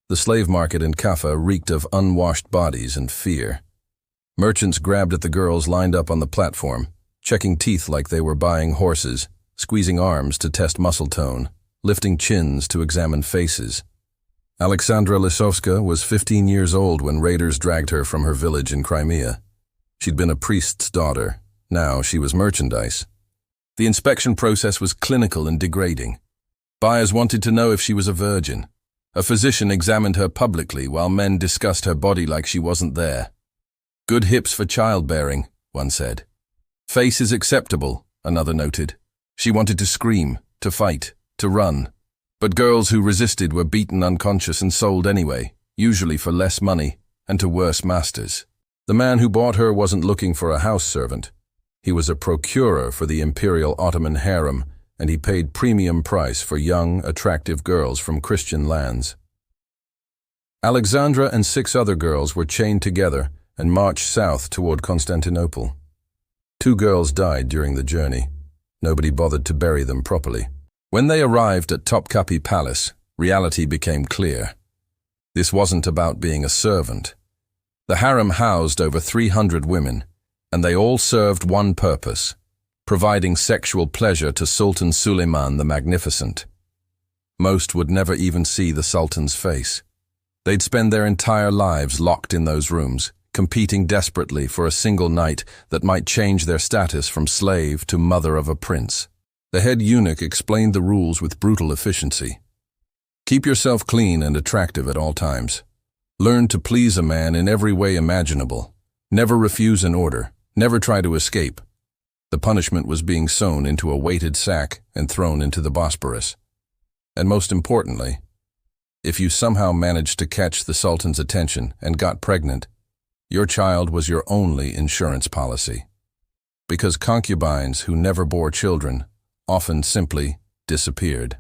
The slave market in Kaffa reeked of unwashed bodies and fear. Merchants grabbed at the girls lined up on the platform, checking teeth like they were buying horses, squeezing arms to test muscle tone, lifting chins to examine faces. Alexandra Lisowska was 15 years old when raiders dragged her from her village in Crimea. She'd been a priest's daughter. Now she was merchandise. The inspection process was clinical and degrading. Buyers wanted to know if she was a virgin. A physician examined her publicly while men discussed her body like she wasn't there. Good hips for childbearing, one said. Face is acceptable, another noted. She wanted to scream, to fight, to run. But girls who resisted were beaten unconscious and sold anyway, usually for less money, and to worse masters. The man who bought her wasn't looking for a house servant. He was a procurer for the Imperial Ottoman harem, and he paid premium price for young, attractive girls from Christian lands. Alexandra and 6 other girls were chained together and marched south toward Constantinople. 2 girls died during the journey. Nobody bothered to bury them properly. When they arrived at Topkapi Palace, reality became clear. This wasn't about being a servant. The harem housed over 300 women, and they all served one purpose: providing sexual pleasure to Sultan Suleiman the Magnificent. Most would never even see the Sultan's face. They'd spend their entire lives locked in those rooms, competing desperately for a single night that might change their status from slave to mother of a prince. The head eunuch explained the rules with brutal efficiency. Keep yourself clean and attractive at all times. Learn to please a man in every way imaginable. Never refuse an order. Never try to escape. The punishment was being sewn into a weighted sack and thrown into the Bosporus. And most importantly, if you somehow managed to catch the Sultan's attention and got pregnant, your child was your only insurance policy. Because concubines who never bore children often simply disappeared.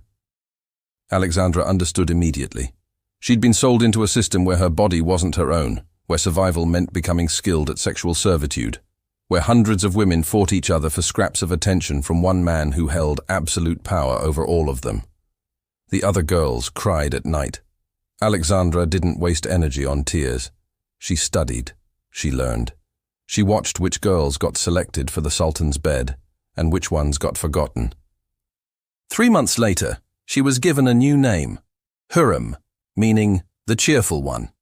Alexandra understood immediately. She'd been sold into a system where her body wasn't her own, where survival meant becoming skilled at sexual servitude, where hundreds of women fought each other for scraps of attention from one man who held absolute power over all of them. The other girls cried at night. Alexandra didn't waste energy on tears. She studied. She learned. She watched which girls got selected for the Sultan's bed and which ones got forgotten. 3 months later, she was given a new name, Hurrem, meaning the cheerful one.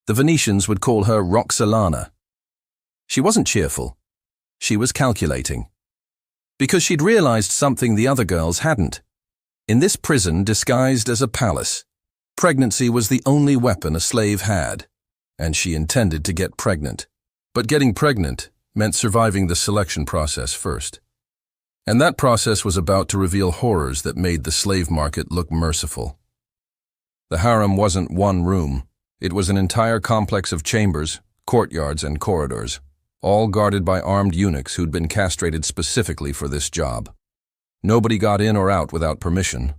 The Venetians would call her Roxolana. She wasn't cheerful. She was calculating. Because she'd realized something the other girls hadn't. In this prison disguised as a palace, pregnancy was the only weapon a slave had, and she intended to get pregnant. But getting pregnant meant surviving the selection process first. And that process was about to reveal horrors that made the slave market look merciful. The harem wasn't one room. It was an entire complex of chambers, courtyards, and corridors, all guarded by armed eunuchs who'd been castrated specifically for this job. Nobody got in or out without permission.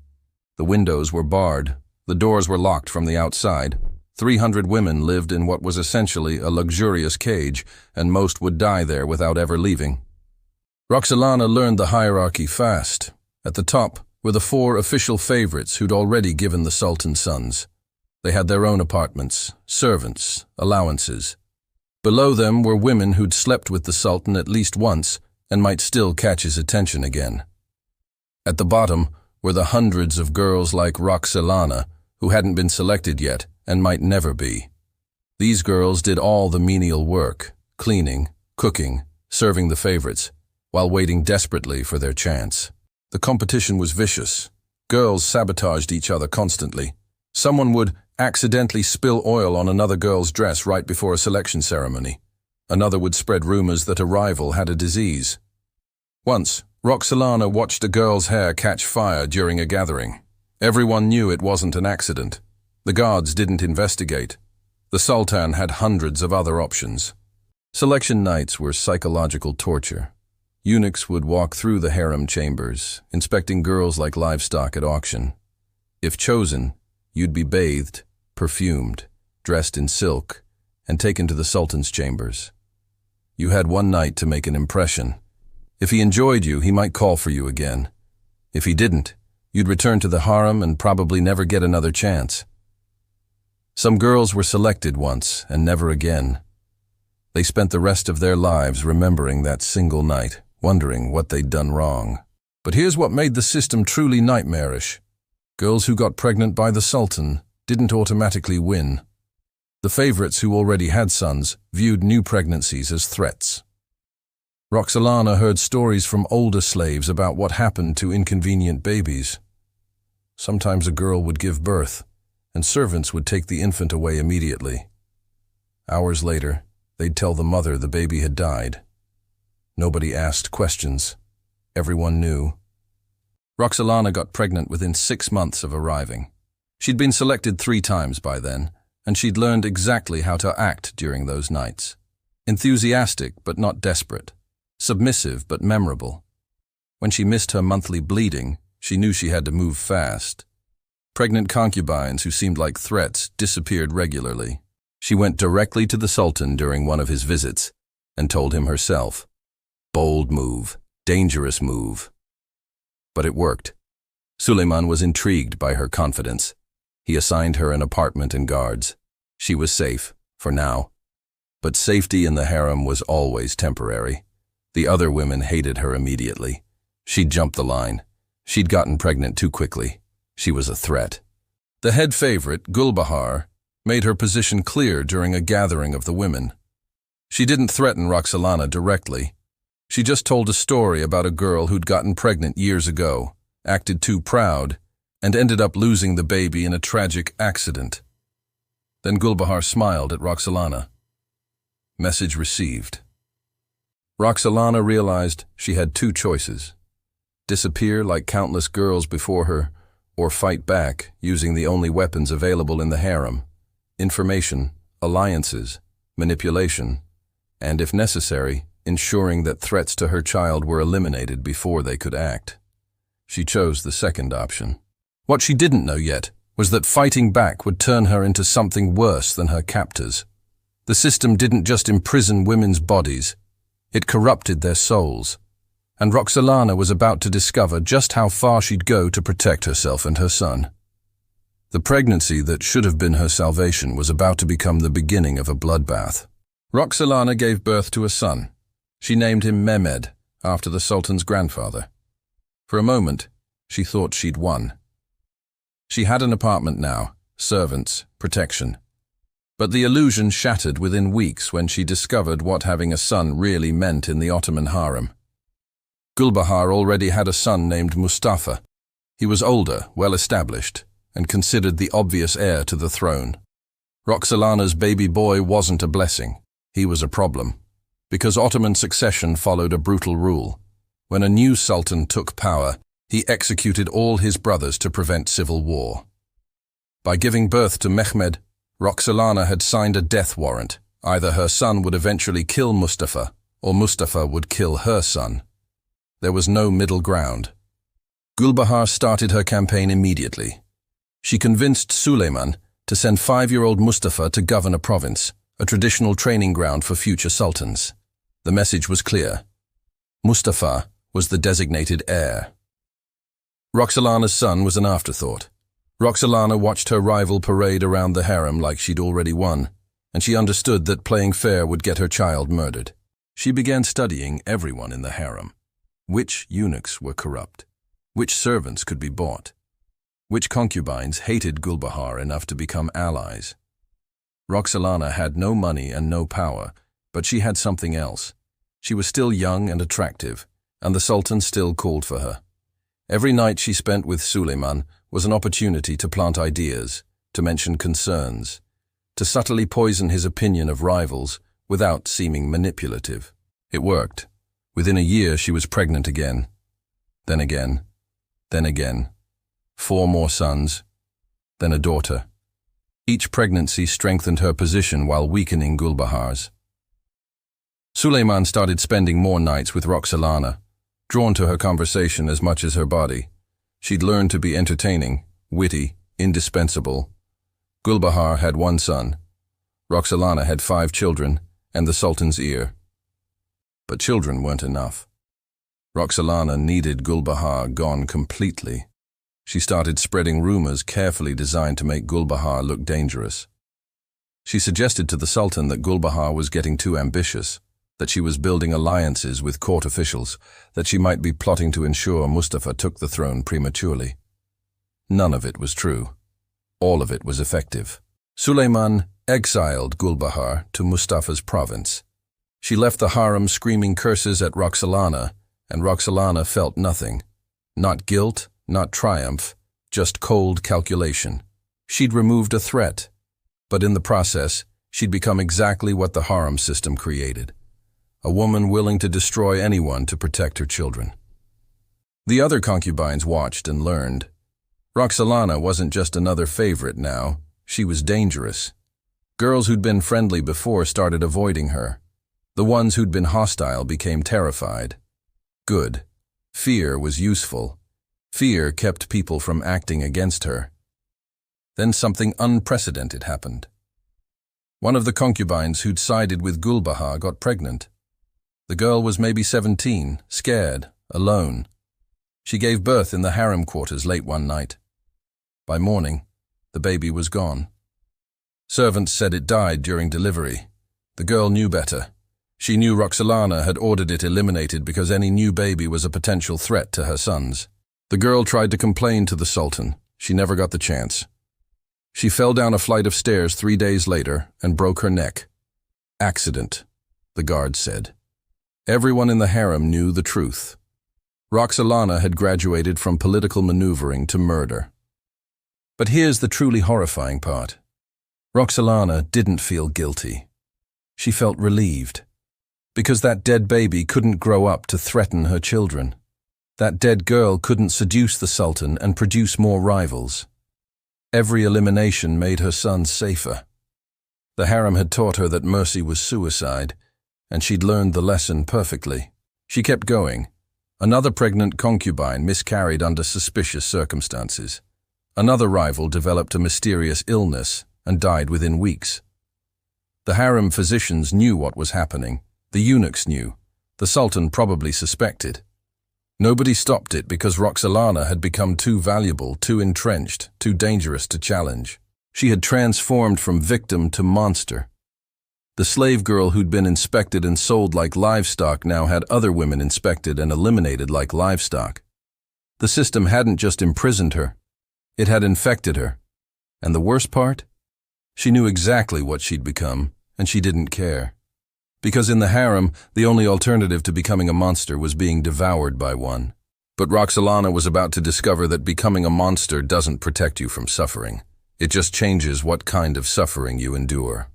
The windows were barred. The doors were locked from the outside. 300 women lived in what was essentially a luxurious cage, and most would die there without ever leaving. Roxolana learned the hierarchy fast. At the top were the 4 official favorites who'd already given the Sultan's sons. They had their own apartments, servants, allowances. Below them were women who'd slept with the Sultan at least once and might still catch his attention again. At the bottom were the hundreds of girls like Roxolana who hadn't been selected yet and might never be. These girls did all the menial work, cleaning, cooking, serving the favorites, while waiting desperately for their chance. The competition was vicious. Girls sabotaged each other constantly. Someone would accidentally spill oil on another girl's dress right before a selection ceremony. Another would spread rumors that a rival had a disease. Once, Roxolana watched a girl's hair catch fire during a gathering. Everyone knew it wasn't an accident. The guards didn't investigate. The Sultan had hundreds of other options. Selection nights were psychological torture. Eunuchs would walk through the harem chambers, inspecting girls like livestock at auction. If chosen, you'd be bathed, perfumed, dressed in silk, and taken to the Sultan's chambers. You had one night to make an impression. If he enjoyed you, he might call for you again. If he didn't, you'd return to the harem and probably never get another chance. Some girls were selected once and never again. They spent the rest of their lives remembering that single night, wondering what they'd done wrong. But here's what made the system truly nightmarish. Girls who got pregnant by the Sultan didn't automatically win. The favorites who already had sons viewed new pregnancies as threats. Roxolana heard stories from older slaves about what happened to inconvenient babies. Sometimes a girl would give birth, and servants would take the infant away immediately. Hours later, they'd tell the mother the baby had died. Nobody asked questions. Everyone knew. Roxolana got pregnant within 6 months of arriving. She'd been selected 3 times by then, and she'd learned exactly how to act during those nights. Enthusiastic but not desperate. Submissive but memorable. When she missed her monthly bleeding, she knew she had to move fast. Pregnant concubines who seemed like threats disappeared regularly. She went directly to the Sultan during one of his visits and told him herself. Bold move, dangerous move. But it worked. Suleiman was intrigued by her confidence. He assigned her an apartment and guards. She was safe, for now. But safety in the harem was always temporary. The other women hated her immediately. She'd jumped the line. She'd gotten pregnant too quickly. She was a threat. The head favorite, Gulbahar, made her position clear during a gathering of the women. She didn't threaten Roxolana directly. She just told a story about a girl who'd gotten pregnant years ago, acted too proud, and ended up losing the baby in a tragic accident. Then Gulbahar smiled at Roxolana. Message received. Roxolana realized she had 2 choices. Disappear like countless girls before her, or fight back using the only weapons available in the harem: information, alliances, manipulation, and, if necessary, ensuring that threats to her child were eliminated before they could act. She chose the second option. What she didn't know yet was that fighting back would turn her into something worse than her captors. The system didn't just imprison women's bodies, it corrupted their souls. And Roxolana was about to discover just how far she'd go to protect herself and her son. The pregnancy that should have been her salvation was about to become the beginning of a bloodbath. Roxolana gave birth to a son. She named him Mehmed, after the Sultan's grandfather. For a moment, she thought she'd won. She had an apartment now, servants, protection. But the illusion shattered within weeks when she discovered what having a son really meant in the Ottoman harem. Gulbahar already had a son named Mustafa. He was older, well-established, and considered the obvious heir to the throne. Roxolana's baby boy wasn't a blessing. He was a problem. Because Ottoman succession followed a brutal rule. When a new sultan took power, he executed all his brothers to prevent civil war. By giving birth to Mehmed, Roxolana had signed a death warrant. Either her son would eventually kill Mustafa, or Mustafa would kill her son. There was no middle ground. Gulbahar started her campaign immediately. She convinced Suleiman to send 5-year-old Mustafa to govern a province, a traditional training ground for future sultans. The message was clear. Mustafa was the designated heir. Roxolana's son was an afterthought. Roxolana watched her rival parade around the harem like she'd already won, and she understood that playing fair would get her child murdered. She began studying everyone in the harem. Which eunuchs were corrupt? Which servants could be bought? Which concubines hated Gulbahar enough to become allies? Roxolana had no money and no power, but she had something else. She was still young and attractive, and the Sultan still called for her. Every night she spent with Suleiman was an opportunity to plant ideas, to mention concerns, to subtly poison his opinion of rivals without seeming manipulative. It worked. Within a year she was pregnant again. Then again. Then again. 4 more sons. Then a daughter. Each pregnancy strengthened her position while weakening Gulbahar's. Suleiman started spending more nights with Roxolana, drawn to her conversation as much as her body. She'd learned to be entertaining, witty, indispensable. Gulbahar had 1 son. Roxolana had 5 children, and the Sultan's ear. But children weren't enough. Roxolana needed Gulbahar gone completely. She started spreading rumors carefully designed to make Gulbahar look dangerous. She suggested to the Sultan that Gulbahar was getting too ambitious, that she was building alliances with court officials, that she might be plotting to ensure Mustafa took the throne prematurely. None of it was true. All of it was effective. Suleiman exiled Gulbahar to Mustafa's province. She left the harem screaming curses at Roxolana, and Roxolana felt nothing. Not guilt, not triumph, just cold calculation. She'd removed a threat, but in the process, she'd become exactly what the harem system created. A woman willing to destroy anyone to protect her children. The other concubines watched and learned. Roxolana wasn't just another favorite now, she was dangerous. Girls who'd been friendly before started avoiding her. The ones who'd been hostile became terrified. Good. Fear was useful. Fear kept people from acting against her. Then something unprecedented happened. One of the concubines who'd sided with Gulbahar got pregnant. The girl was maybe 17, scared, alone. She gave birth in the harem quarters late one night. By morning, the baby was gone. Servants said it died during delivery. The girl knew better. She knew Roxolana had ordered it eliminated because any new baby was a potential threat to her sons. The girl tried to complain to the Sultan. She never got the chance. She fell down a flight of stairs 3 days later and broke her neck. Accident, the guards said. Everyone in the harem knew the truth. Roxolana had graduated from political maneuvering to murder. But here's the truly horrifying part. Roxolana didn't feel guilty. She felt relieved. Because that dead baby couldn't grow up to threaten her children. That dead girl couldn't seduce the Sultan and produce more rivals. Every elimination made her sons safer. The harem had taught her that mercy was suicide, and she'd learned the lesson perfectly. She kept going. Another pregnant concubine miscarried under suspicious circumstances. Another rival developed a mysterious illness and died within weeks. The harem physicians knew what was happening. The eunuchs knew. The Sultan probably suspected. Nobody stopped it because Roxolana had become too valuable, too entrenched, too dangerous to challenge. She had transformed from victim to monster. The slave girl who'd been inspected and sold like livestock now had other women inspected and eliminated like livestock. The system hadn't just imprisoned her, it had infected her. And the worst part? She knew exactly what she'd become, and she didn't care. Because in the harem, the only alternative to becoming a monster was being devoured by one. But Roxolana was about to discover that becoming a monster doesn't protect you from suffering. It just changes what kind of suffering you endure.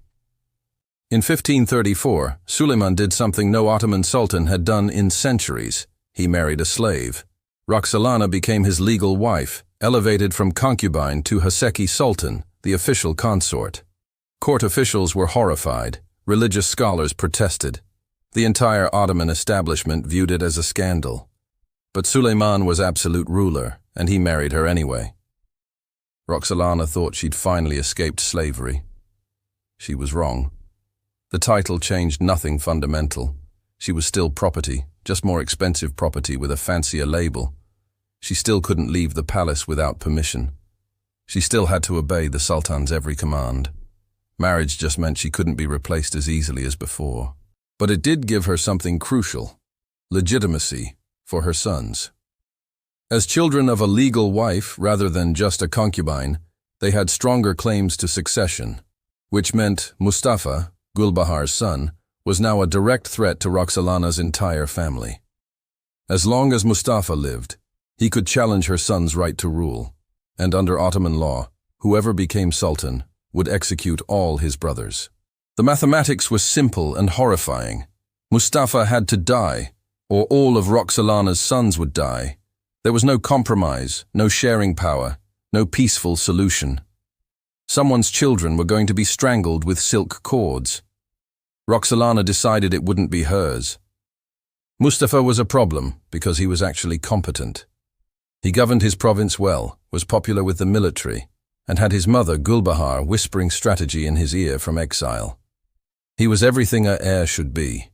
In 1534, Suleiman did something no Ottoman sultan had done in centuries. He married a slave. Roxolana became his legal wife, elevated from concubine to Haseki Sultan, the official consort. Court officials were horrified. Religious scholars protested. The entire Ottoman establishment viewed it as a scandal. But Suleiman was absolute ruler, and he married her anyway. Roxolana thought she'd finally escaped slavery. She was wrong. The title changed nothing fundamental. She was still property, just more expensive property with a fancier label. She still couldn't leave the palace without permission. She still had to obey the Sultan's every command. Marriage just meant she couldn't be replaced as easily as before. But it did give her something crucial: legitimacy for her sons. As children of a legal wife rather than just a concubine, they had stronger claims to succession, which meant Mustafa, Gulbahar's son, was now a direct threat to Roxolana's entire family. As long as Mustafa lived, he could challenge her son's right to rule, and under Ottoman law, whoever became sultan would execute all his brothers. The mathematics was simple and horrifying. Mustafa had to die, or all of Roxolana's sons would die. There was no compromise, no sharing power, no peaceful solution. Someone's children were going to be strangled with silk cords. Roxolana decided it wouldn't be hers. Mustafa was a problem because he was actually competent. He governed his province well, was popular with the military, and had his mother, Gulbahar, whispering strategy in his ear from exile. He was everything an heir should be,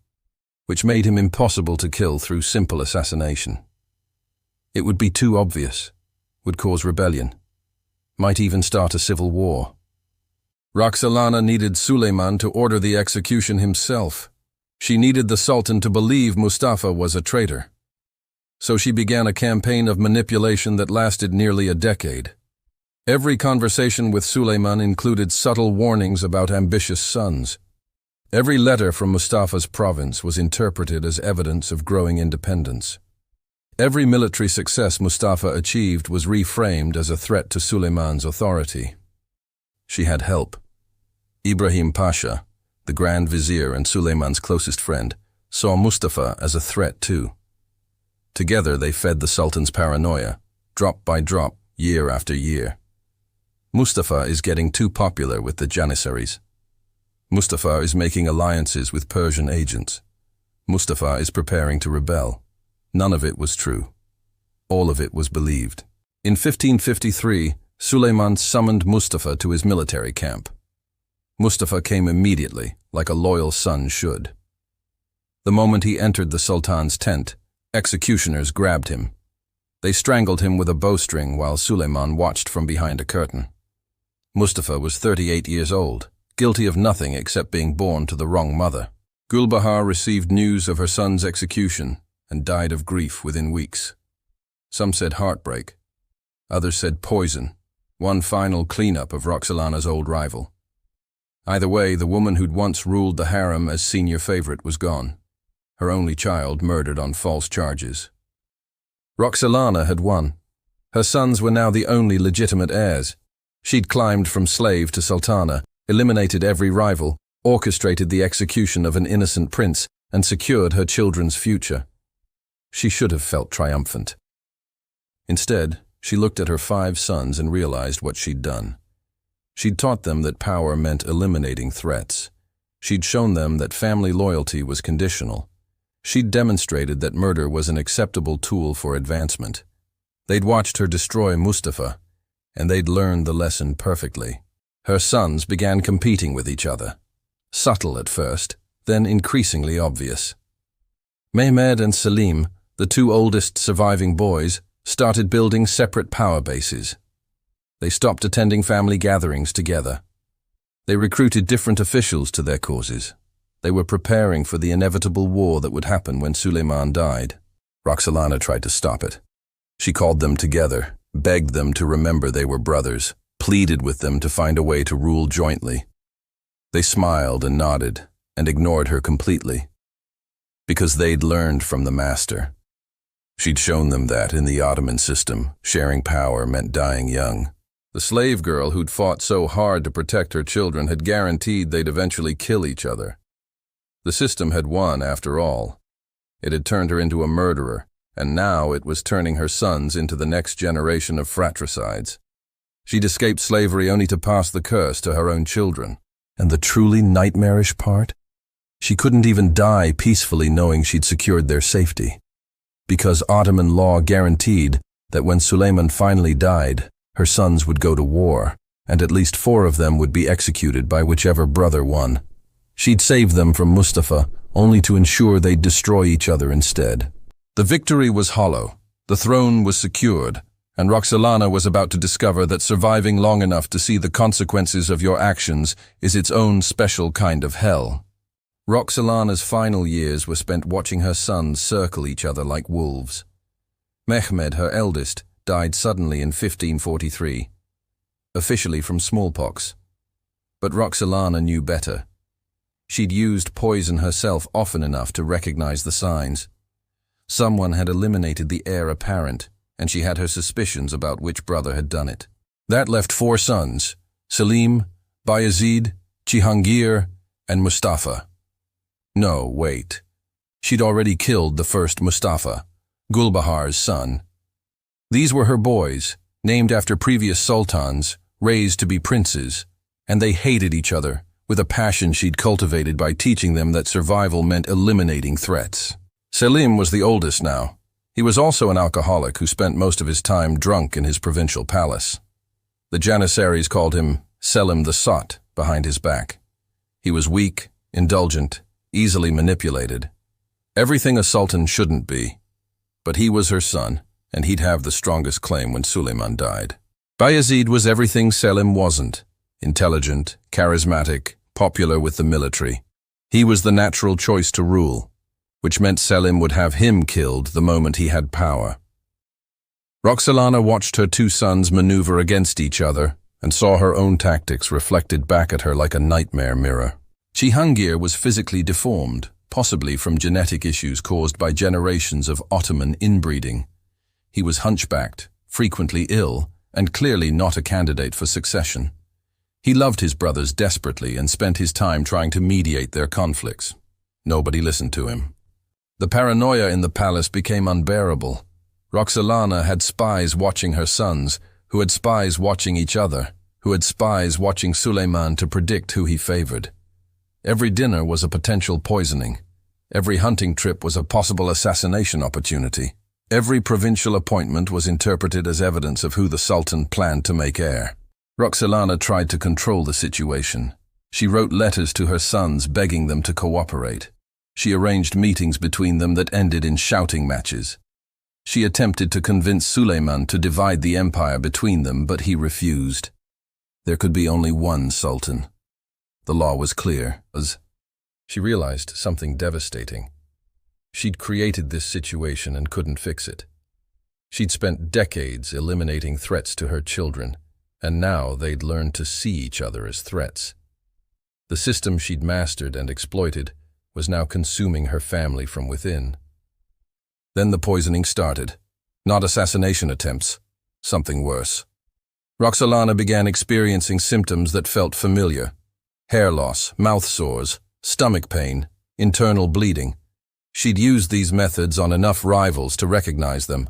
which made him impossible to kill through simple assassination. It would be too obvious, would cause rebellion, might even start a civil war. Roxolana needed Suleiman to order the execution himself. She needed the Sultan to believe Mustafa was a traitor. So she began a campaign of manipulation that lasted nearly a decade. Every conversation with Suleiman included subtle warnings about ambitious sons. Every letter from Mustafa's province was interpreted as evidence of growing independence. Every military success Mustafa achieved was reframed as a threat to Suleiman's authority. She had help. Ibrahim Pasha, the Grand Vizier and Suleiman's closest friend, saw Mustafa as a threat too. Together they fed the Sultan's paranoia, drop by drop, year after year. Mustafa is getting too popular with the Janissaries. Mustafa is making alliances with Persian agents. Mustafa is preparing to rebel. None of it was true. All of it was believed. In 1553, Suleiman summoned Mustafa to his military camp. Mustafa came immediately, like a loyal son should. The moment he entered the Sultan's tent, executioners grabbed him. They strangled him with a bowstring while Suleiman watched from behind a curtain. Mustafa was 38 years old, guilty of nothing except being born to the wrong mother. Gulbahar received news of her son's execution and died of grief within weeks. Some said heartbreak. Others said poison, one final cleanup of Roxolana's old rival. Either way, the woman who'd once ruled the harem as senior favorite was gone. Her only child murdered on false charges. Roxolana had won. Her sons were now the only legitimate heirs. She'd climbed from slave to sultana, eliminated every rival, orchestrated the execution of an innocent prince, and secured her children's future. She should have felt triumphant. Instead, she looked at her 5 sons and realized what she'd done. She'd taught them that power meant eliminating threats. She'd shown them that family loyalty was conditional. She'd demonstrated that murder was an acceptable tool for advancement. They'd watched her destroy Mustafa, and they'd learned the lesson perfectly. Her sons began competing with each other. Subtle at first, then increasingly obvious. Mehmed and Selim, the 2 oldest surviving boys, started building separate power bases. They stopped attending family gatherings together. They recruited different officials to their causes. They were preparing for the inevitable war that would happen when Suleiman died. Roxolana tried to stop it. She called them together, begged them to remember they were brothers, pleaded with them to find a way to rule jointly. They smiled and nodded, and ignored her completely. Because they'd learned from the master. She'd shown them that in the Ottoman system, sharing power meant dying young. The slave girl who'd fought so hard to protect her children had guaranteed they'd eventually kill each other. The system had won after all. It had turned her into a murderer, and now it was turning her sons into the next generation of fratricides. She'd escaped slavery only to pass the curse to her own children. And the truly nightmarish part? She couldn't even die peacefully knowing she'd secured their safety. Because Ottoman law guaranteed that when Suleiman finally died, her sons would go to war, and at least 4 of them would be executed by whichever brother won. She'd save them from Mustafa, only to ensure they'd destroy each other instead. The victory was hollow, the throne was secured, and Roxolana was about to discover that surviving long enough to see the consequences of your actions is its own special kind of hell. Roxolana's final years were spent watching her sons circle each other like wolves. Mehmed, her eldest, died suddenly in 1543, officially from smallpox. But Roxolana knew better. She'd used poison herself often enough to recognize the signs. Someone had eliminated the heir apparent, and she had her suspicions about which brother had done it. That left 4 sons, Selim, Bayezid, Cihangir, and Mustafa. No, wait. She'd already killed the first Mustafa, Gulbahar's son. These were her boys, named after previous sultans, raised to be princes, and they hated each other with a passion she'd cultivated by teaching them that survival meant eliminating threats. Selim was the oldest now. He was also an alcoholic who spent most of his time drunk in his provincial palace. The Janissaries called him Selim the Sot behind his back. He was weak, indulgent, easily manipulated. Everything a sultan shouldn't be. But he was her son, and he'd have the strongest claim when Suleiman died. Bayezid was everything Selim wasn't. intelligent, charismatic, popular with the military. He was the natural choice to rule, which meant Selim would have him killed the moment he had power. Roxolana watched her two sons maneuver against each other and saw her own tactics reflected back at her like a nightmare mirror. Cihangir was physically deformed, possibly from genetic issues caused by generations of Ottoman inbreeding. He was hunchbacked, frequently ill, and clearly not a candidate for succession. He loved his brothers desperately and spent his time trying to mediate their conflicts. Nobody listened to him. The paranoia in the palace became unbearable. Roxolana had spies watching her sons, who had spies watching each other, who had spies watching Suleiman to predict who he favored. Every dinner was a potential poisoning. Every hunting trip was a possible assassination opportunity. Every provincial appointment was interpreted as evidence of who the Sultan planned to make heir. Roxolana tried to control the situation. She wrote letters to her sons begging them to cooperate. She arranged meetings between them that ended in shouting matches. She attempted to convince Suleiman to divide the empire between them, but he refused. There could be only one sultan. The law was clear. She realized something devastating. She'd created this situation and couldn't fix it. She'd spent decades eliminating threats to her children, and now they'd learned to see each other as threats. The system she'd mastered and exploited was now consuming her family from within. Then the poisoning started. Not assassination attempts, something worse. Roxolana began experiencing symptoms that felt familiar. Hair loss, mouth sores, stomach pain, internal bleeding. She'd used these methods on enough rivals to recognize them.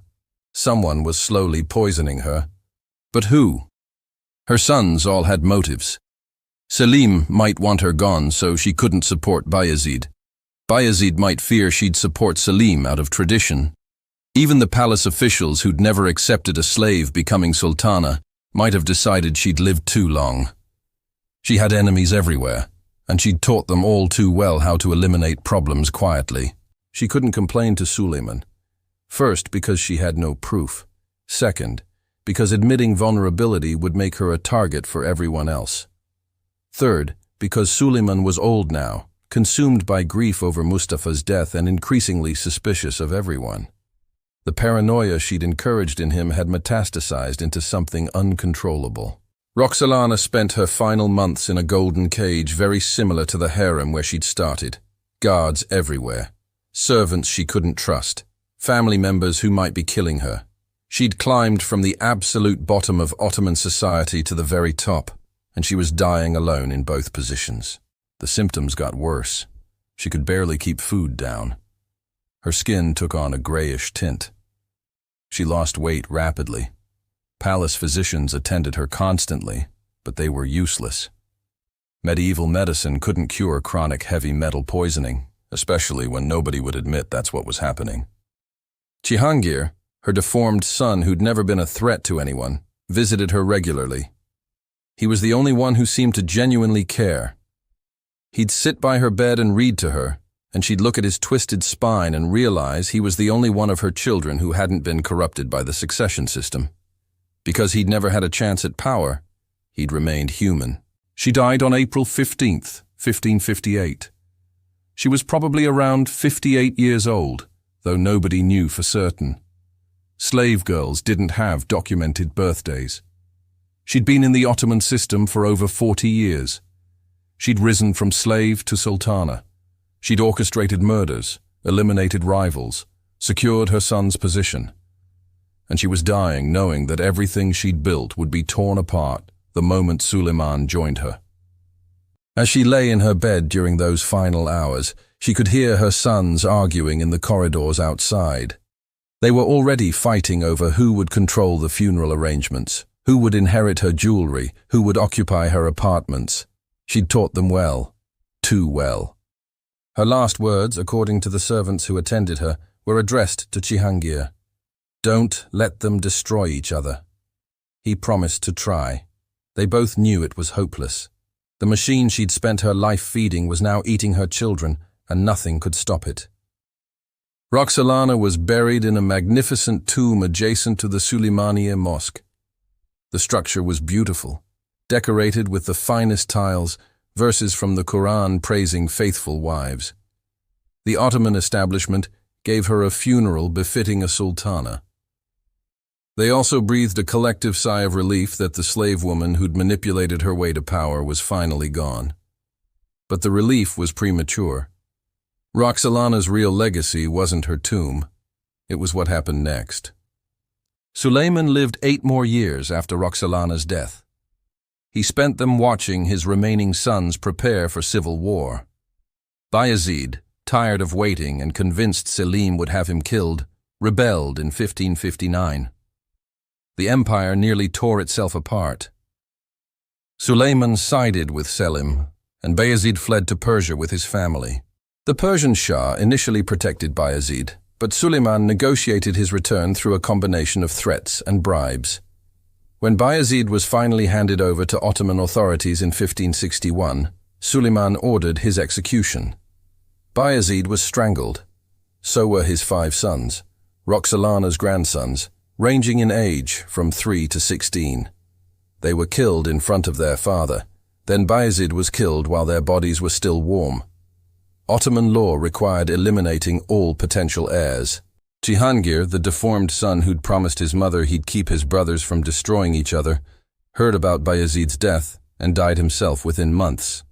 Someone was slowly poisoning her. But who? Her sons all had motives. Selim might want her gone so she couldn't support Bayezid. Bayezid might fear she'd support Selim out of tradition. Even the palace officials who'd never accepted a slave becoming sultana might have decided she'd lived too long. She had enemies everywhere, and she'd taught them all too well how to eliminate problems quietly. She couldn't complain to Suleiman. First, because she had no proof. Second, because admitting vulnerability would make her a target for everyone else. Third, because Suleiman was old now, consumed by grief over Mustafa's death and increasingly suspicious of everyone. The paranoia she'd encouraged in him had metastasized into something uncontrollable. Roxolana spent her final months in a golden cage very similar to the harem where she'd started. Guards everywhere. Servants she couldn't trust. Family members who might be killing her. She'd climbed from the absolute bottom of Ottoman society to the very top, and she was dying alone in both positions. The symptoms got worse. She could barely keep food down. Her skin took on a grayish tint. She lost weight rapidly. Palace physicians attended her constantly, but they were useless. Medieval medicine couldn't cure chronic heavy metal poisoning, especially when nobody would admit that's what was happening. Cihangir, her deformed son who'd never been a threat to anyone, visited her regularly. He was the only one who seemed to genuinely care. He'd sit by her bed and read to her, and she'd look at his twisted spine and realize he was the only one of her children who hadn't been corrupted by the succession system. Because he'd never had a chance at power, he'd remained human. She died on April 15th, 1558. She was probably around 58 years old, though nobody knew for certain. Slave girls didn't have documented birthdays. She'd been in the Ottoman system for over 40 years. She'd risen from slave to sultana. She'd orchestrated murders, eliminated rivals, secured her son's position. And she was dying knowing that everything she'd built would be torn apart the moment Suleiman joined her. As she lay in her bed during those final hours, she could hear her sons arguing in the corridors outside. They were already fighting over who would control the funeral arrangements, who would inherit her jewelry, who would occupy her apartments. She'd taught them well, too well. Her last words, according to the servants who attended her, were addressed to Cihangir. Don't let them destroy each other. He promised to try. They both knew it was hopeless. The machine she'd spent her life feeding was now eating her children, and nothing could stop it. Roxolana was buried in a magnificent tomb adjacent to the Suleymaniye Mosque. The structure was beautiful. decorated with the finest tiles, verses from the Quran praising faithful wives. The Ottoman establishment gave her a funeral befitting a sultana. They also breathed a collective sigh of relief that the slave woman who'd manipulated her way to power was finally gone. But the relief was premature. Roxolana's real legacy wasn't her tomb. It was what happened next. Suleiman lived 8 more years after Roxolana's death. He spent them watching his remaining sons prepare for civil war. Bayezid, tired of waiting and convinced Selim would have him killed, rebelled in 1559. The empire nearly tore itself apart. Suleiman sided with Selim, and Bayezid fled to Persia with his family. The Persian Shah initially protected Bayezid, but Suleiman negotiated his return through a combination of threats and bribes. When Bayezid was finally handed over to Ottoman authorities in 1561, Suleiman ordered his execution. Bayezid was strangled. So were his 5 sons, Roxolana's grandsons, ranging in age from 3 to 16. They were killed in front of their father. Then Bayezid was killed while their bodies were still warm. Ottoman law required eliminating all potential heirs. Cihangir, the deformed son who'd promised his mother he'd keep his brothers from destroying each other, heard about Bayezid's death and died himself within months.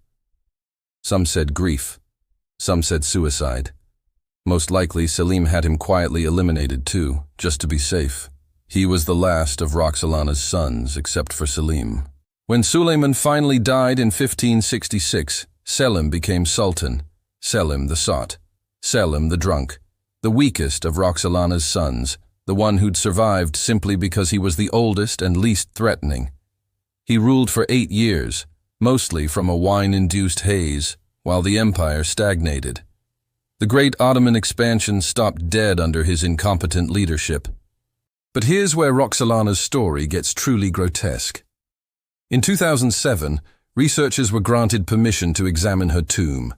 Some said grief. Some said suicide. Most likely Selim had him quietly eliminated too, just to be safe. He was the last of Roxolana's sons, except for Selim. When Suleiman finally died in 1566, Selim became sultan. Selim the sot, Selim the drunk, the weakest of Roxolana's sons, the one who'd survived simply because he was the oldest and least threatening. He ruled for 8 years, mostly from a wine-induced haze, while the empire stagnated. The great Ottoman expansion stopped dead under his incompetent leadership. But here's where Roxolana's story gets truly grotesque. In 2007, researchers were granted permission to examine her tomb.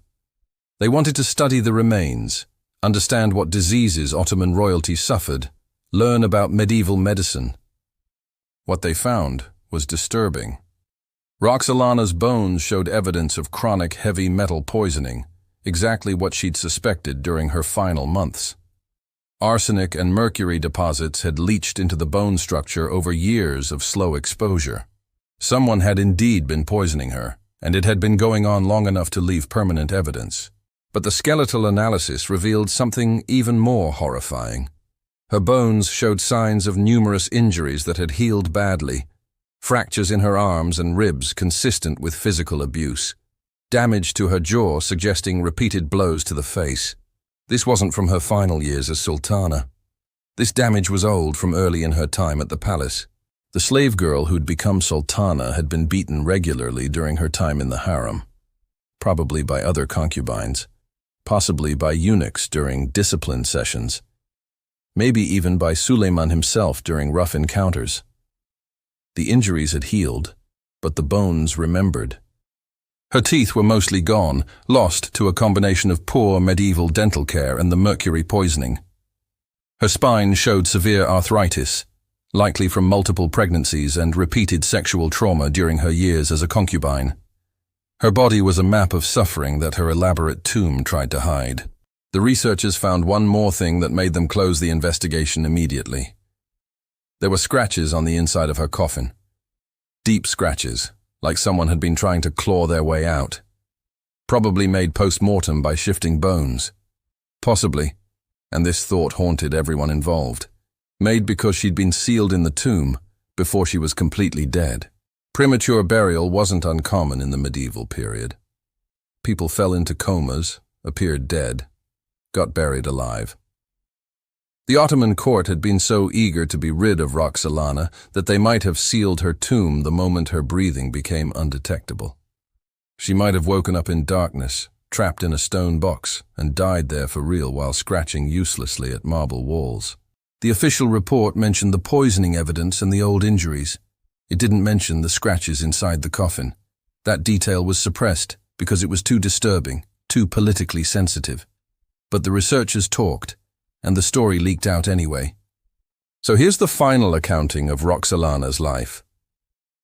They wanted to study the remains, understand what diseases Ottoman royalty suffered, learn about medieval medicine. What they found was disturbing. Roxolana's bones showed evidence of chronic heavy metal poisoning, exactly what she'd suspected during her final months. Arsenic and mercury deposits had leached into the bone structure over years of slow exposure. Someone had indeed been poisoning her, and it had been going on long enough to leave permanent evidence. But the skeletal analysis revealed something even more horrifying. Her bones showed signs of numerous injuries that had healed badly, fractures in her arms and ribs consistent with physical abuse, damage to her jaw suggesting repeated blows to the face. This wasn't from her final years as sultana. This damage was old from early in her time at the palace. The slave girl who'd become sultana had been beaten regularly during her time in the harem, probably by other concubines, possibly by eunuchs during discipline sessions, maybe even by Suleiman himself during rough encounters. The injuries had healed, but the bones remembered. Her teeth were mostly gone, lost to a combination of poor medieval dental care and the mercury poisoning. Her spine showed severe arthritis, likely from multiple pregnancies and repeated sexual trauma during her years as a concubine. Her body was a map of suffering that her elaborate tomb tried to hide. The researchers found one more thing that made them close the investigation immediately. There were scratches on the inside of her coffin. Deep scratches, like someone had been trying to claw their way out. Probably made post-mortem by shifting bones. Possibly, and this thought haunted everyone involved, made because she'd been sealed in the tomb before she was completely dead. Premature burial wasn't uncommon in the medieval period. People fell into comas, appeared dead, got buried alive. The Ottoman court had been so eager to be rid of Roxolana that they might have sealed her tomb the moment her breathing became undetectable. She might have woken up in darkness, trapped in a stone box, and died there for real while scratching uselessly at marble walls. The official report mentioned the poisoning evidence and the old injuries. It didn't mention the scratches inside the coffin. That detail was suppressed because it was too disturbing, too politically sensitive. But the researchers talked, and the story leaked out anyway. So here's the final accounting of Roxolana's life.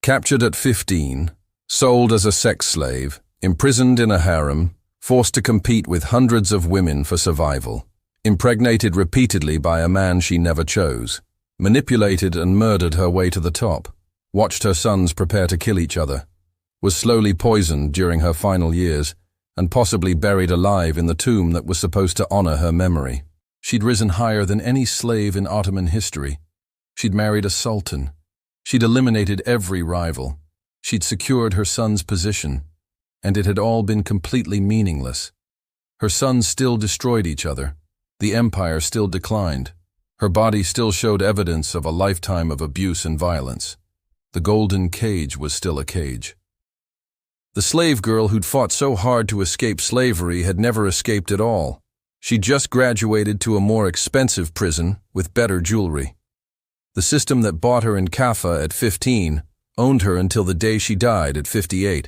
Captured at 15, sold as a sex slave, imprisoned in a harem, forced to compete with hundreds of women for survival, impregnated repeatedly by a man she never chose, manipulated and murdered her way to the top, watched her sons prepare to kill each other, was slowly poisoned during her final years, and possibly buried alive in the tomb that was supposed to honor her memory. She'd risen higher than any slave in Ottoman history. She'd married a sultan. She'd eliminated every rival. She'd secured her son's position, and it had all been completely meaningless. Her sons still destroyed each other. The empire still declined. Her body still showed evidence of a lifetime of abuse and violence. The golden cage was still a cage. The slave girl who'd fought so hard to escape slavery had never escaped at all. She'd just graduated to a more expensive prison with better jewelry. The system that bought her in Kaffa at 15 owned her until the day she died at 58.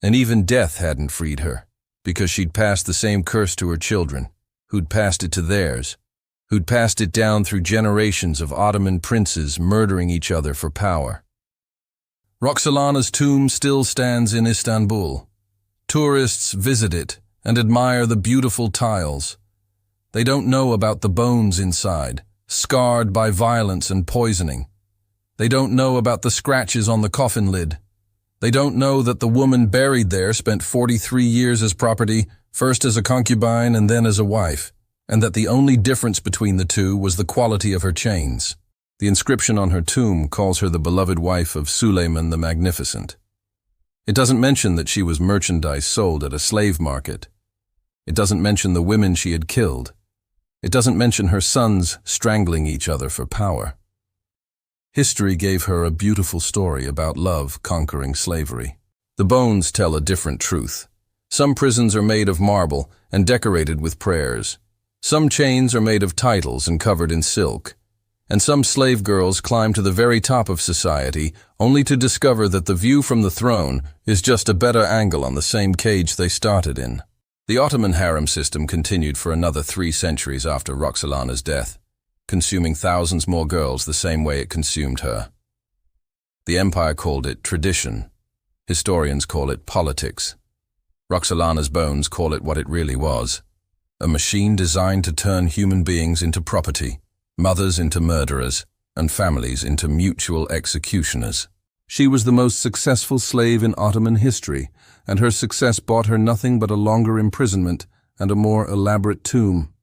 And even death hadn't freed her, because she'd passed the same curse to her children, who'd passed it to theirs, who'd passed it down through generations of Ottoman princes murdering each other for power. Roxolana's tomb still stands in Istanbul. Tourists visit it and admire the beautiful tiles. They don't know about the bones inside, scarred by violence and poisoning. They don't know about the scratches on the coffin lid. They don't know that the woman buried there spent 43 years as property, first as a concubine and then as a wife, and that the only difference between the two was the quality of her chains. The inscription on her tomb calls her the beloved wife of Suleiman the Magnificent. It doesn't mention that she was merchandise sold at a slave market. It doesn't mention the women she had killed. It doesn't mention her sons strangling each other for power. History gave her a beautiful story about love conquering slavery. The bones tell a different truth. Some prisons are made of marble and decorated with prayers. Some chains are made of titles and covered in silk. And some slave girls climb to the very top of society only to discover that the view from the throne is just a better angle on the same cage they started in. The Ottoman harem system continued for another 3 centuries after Roxolana's death, consuming thousands more girls the same way it consumed her. The empire called it tradition. Historians call it politics. Roxolana's bones call it what it really was: a machine designed to turn human beings into property, mothers into murderers, and families into mutual executioners. She was the most successful slave in Ottoman history, and her success bought her nothing but a longer imprisonment and a more elaborate tomb.